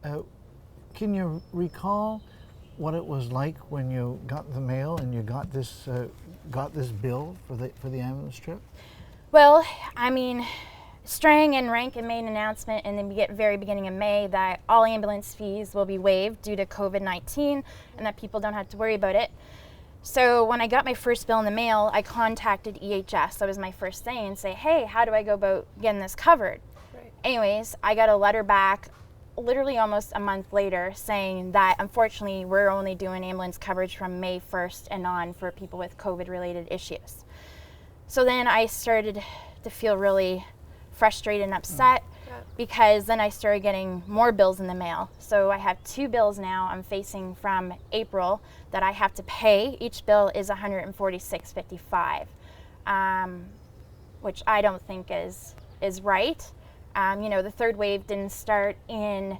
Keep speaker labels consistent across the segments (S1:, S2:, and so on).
S1: Uh, can you recall what it was like when you got the mail and you got this bill for the ambulance trip?
S2: Well, I mean, Strang and Rankin made an announcement in the very beginning of May that all ambulance fees will be waived due to COVID-19 and that people don't have to worry about it. So when I got my first bill in the mail, I contacted EHS. That was my first thing, and say, hey, how do I go about getting this covered? Right. Anyways, I got a letter back literally almost a month later saying that unfortunately we're only doing ambulance coverage from May 1st and on for people with COVID-related issues. So then I started to feel really frustrated and upset because then I started getting more bills in the mail. So I have 2 bills now I'm facing from April that I have to pay. Each bill is $146.55, which I don't think is right. The third wave didn't start in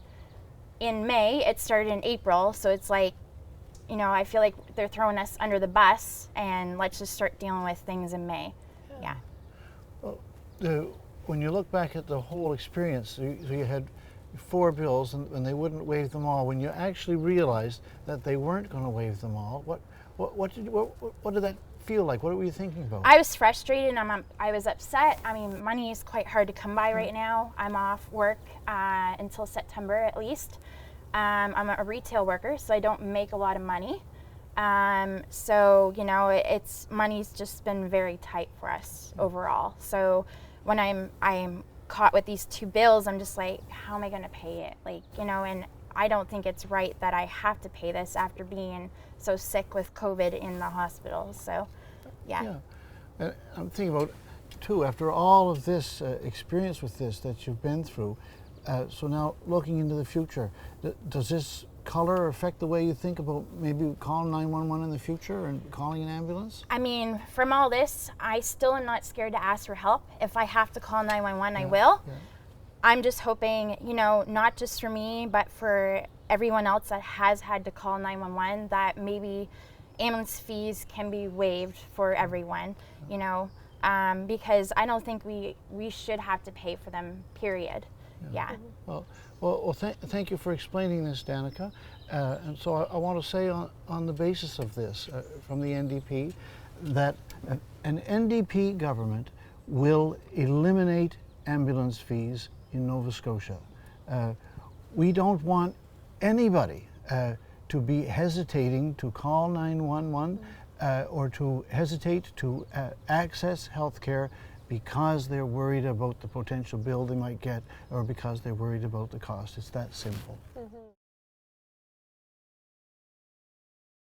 S2: May, it started in April, so it's like, I feel like they're throwing us under the bus and let's just start dealing with things in May. Yeah.
S1: Well, when you look back at the whole experience, so you had 4 bills and they wouldn't waive them all. When you actually realized that they weren't going to waive them all, what did that feel like? What were you thinking about?
S2: I was frustrated. I was upset. I mean, money is quite hard to come by right now. I'm off work until September at least. I'm a retail worker, so I don't make a lot of money. It's money's just been very tight for us overall. So when I'm caught with these 2 bills, I'm just like, how am I going to pay it? And I don't think it's right that I have to pay this after being so sick with COVID in the hospital. So, yeah.
S1: And I'm thinking about, too, after all of this experience with this that you've been through, so now looking into the future, does this color affect the way you think about maybe calling 911 in the future and calling an ambulance?
S2: I mean, from all this, I still am not scared to ask for help. If I have to call 911, I will. Yeah. I'm just hoping, not just for me, but for everyone else that has had to call 911, that maybe ambulance fees can be waived for everyone, because I don't think we should have to pay for them, period. Yeah.
S1: Well, thank you for explaining this, Danica. And so I want to say on the basis of this from the NDP that an NDP government will eliminate ambulance fees in Nova Scotia. We don't want anybody to be hesitating to call 911 or to hesitate to access health care because they're worried about the potential bill they might get or because they're worried about the cost. It's that simple.